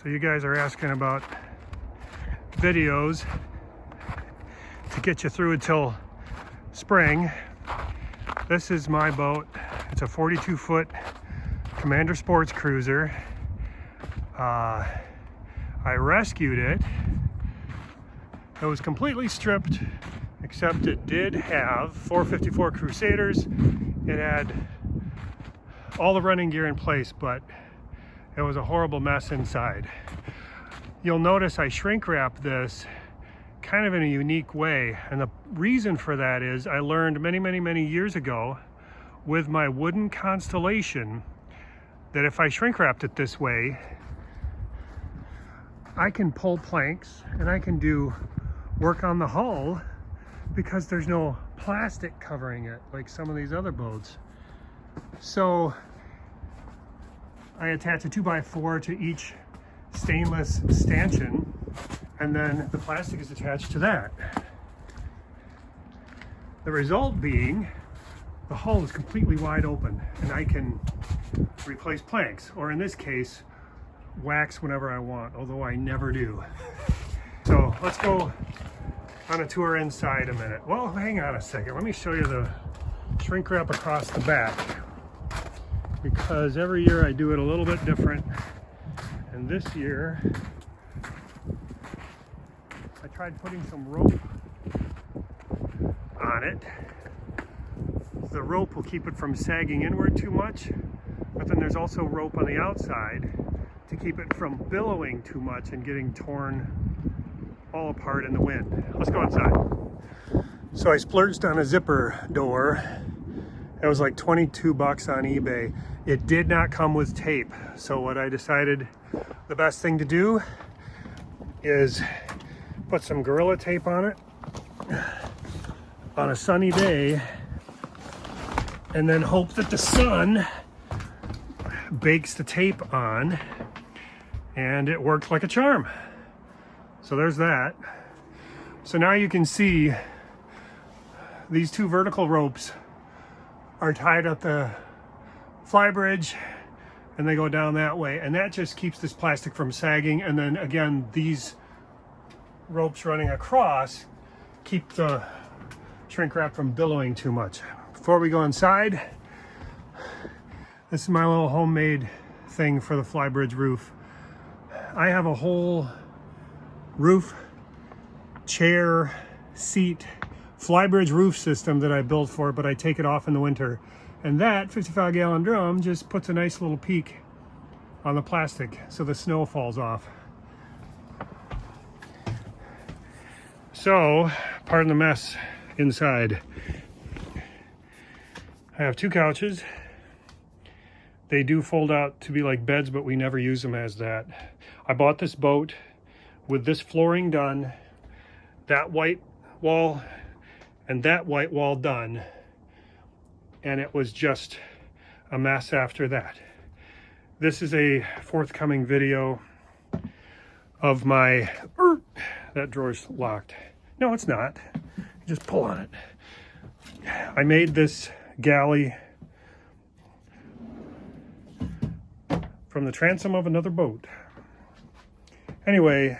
So you guys are asking about videos to get you through until spring. This is my boat. It's a 42-foot Commander Sports Cruiser. I rescued it. It was completely stripped, except it did have 454 Crusaders. It had all the running gear in place, but it was a horrible mess inside. You'll notice I shrink wrap this kind of in a unique way, and the reason for that is I learned many years ago with my wooden Constellation that if I shrink wrapped it this way, I can pull planks and I can do work on the hull because there's no plastic covering it like some of these other boats. So I attach a 2x4 to each stainless stanchion, and then the plastic is attached to that. The result being the hull is completely wide open and I can replace planks, or in this case, wax whenever I want, although I never do. So let's go on a tour inside a minute. Well, hang on a second. Let me show you the shrink wrap across the back, because every year I do it a little bit different. And this year, I tried putting some rope on it. The rope will keep it from sagging inward too much, but then there's also rope on the outside to keep it from billowing too much and getting torn all apart in the wind. Let's go inside. So I splurged on a zipper door. It was like 22 bucks on eBay. It did not come with tape. So what I decided the best thing to do is put some Gorilla Tape on it on a sunny day, and then hope that the sun bakes the tape on, and it worked like a charm. So there's that. So now you can see these two vertical ropes are tied at the flybridge, and they go down that way, and that just keeps this plastic from sagging. And then again, these ropes running across keep the shrink wrap from billowing too much. Before we go inside, this is my little homemade thing for the flybridge roof. I have a whole roof, chair, seat, flybridge roof system that I built for it, but I take it off in the winter. And that 55-gallon drum just puts a nice little peak on the plastic so the snow falls off. So, pardon the mess inside. I have two couches. They do fold out to be like beds, but we never use them as that. I bought this boat with this flooring done, that white wall and that white wall done, and it was just a mess after that. This is a forthcoming video of my, that drawer's locked. No, it's not. Just pull on it. I made this galley from the transom of another boat. Anyway,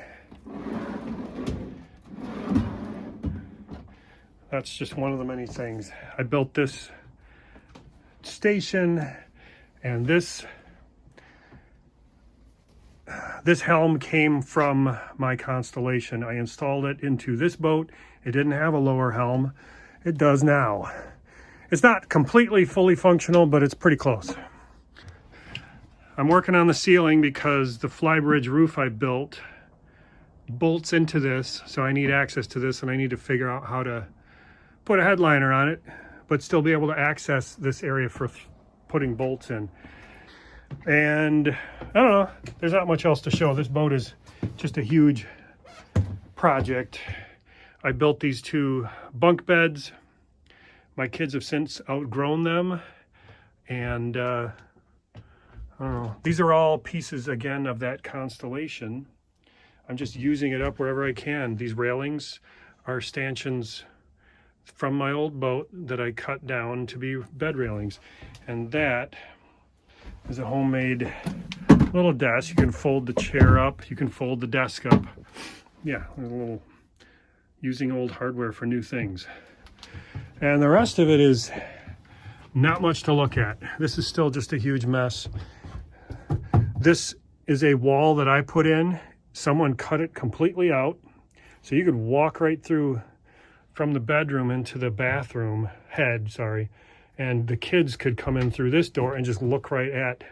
that's just one of the many things. I built this station, and this helm came from my Constellation. I installed it into this boat. It didn't have a lower helm. It does now. It's not completely fully functional, but it's pretty close. I'm working on the ceiling because the flybridge roof I built bolts into this, so I need access to this, and I need to figure out how to put a headliner on it, but still be able to access this area for putting bolts in. And I don't know, there's not much else to show. This boat is just a huge project. I built these two bunk beds. My kids have since outgrown them, and I don't know. These are all pieces, again, of that Constellation. I'm just using it up wherever I can. These railings are stanchions from my old boat that I cut down to be bed railings. And that is a homemade little desk. You can fold the chair up. You can fold the desk up. Yeah, there's a little using old hardware for new things. And the rest of it is not much to look at. This is still just a huge mess. This is a wall that I put in. Someone cut it completely out. So you could walk right through from the bedroom into the bathroom and the kids could come in through this door and just look right at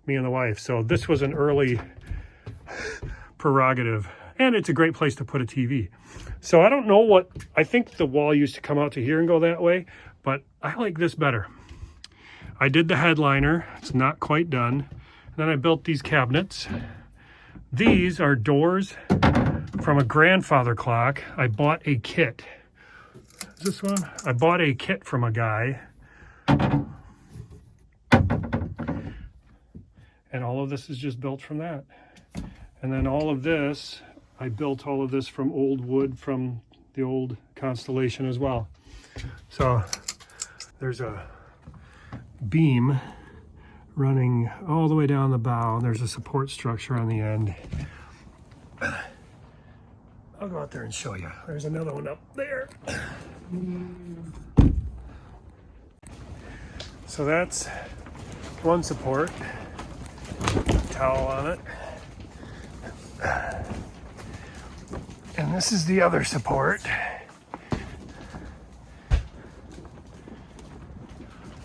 me and the wife. So this was an early prerogative, and it's a great place to put a TV. So I don't know what, I think the wall used to come out to here and go that way, but I like this better. I did the headliner. It's not quite done. And then I built these cabinets. These are doors from a grandfather clock. I bought a kit. Is this one? I bought a kit from a guy. And all of this is just built from that. And then all of this, I built all of this from old wood from the old Constellation as well. So there's a beam running all the way down the bow, and there's a support structure on the end. I'll go out there and show you. There's another one up there. So that's one support. Towel on it. And this is the other support.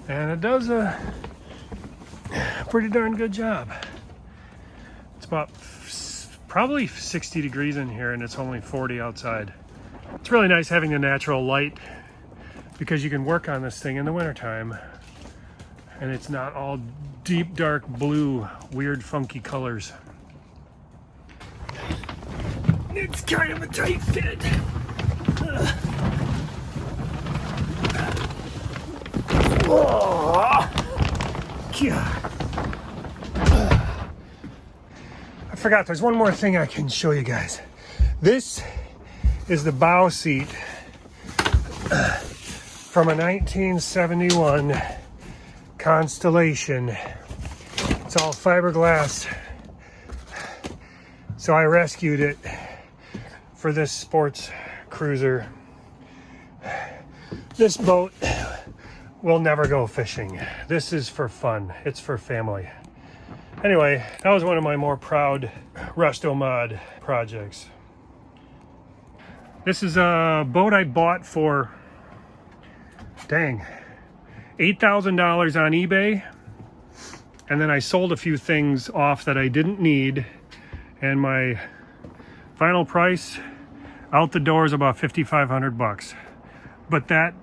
And it does a pretty darn good job. It's about probably 60 degrees in here and it's only 40 outside. It's really nice having the natural light because you can work on this thing in the wintertime and it's not all deep dark blue, weird funky colors. It's kind of a tight fit. Oh, God. I forgot, there's one more thing I can show you guys. This is the bow seat from a 1971 Constellation. It's all fiberglass. So I rescued it for this sports cruiser. This boat will never go fishing. This is for fun. It's for family. Anyway, that was one of my more proud Resto-Mod projects. This is a boat I bought for, dang, $8,000 on eBay. And then I sold a few things off that I didn't need. And my final price out the door is about 5,500 bucks. But that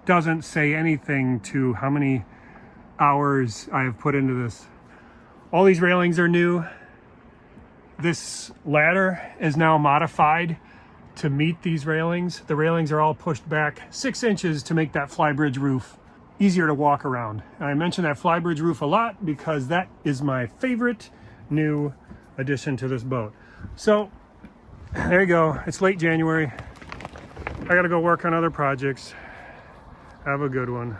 doesn't say anything to how many hours I have put into this. All these railings are new. This ladder is now modified to meet these railings. The railings are all pushed back 6 inches to make that flybridge roof easier to walk around. And I mention that flybridge roof a lot because that is my favorite new addition to this boat. So there you go. It's late January. I gotta go work on other projects. Have a good one.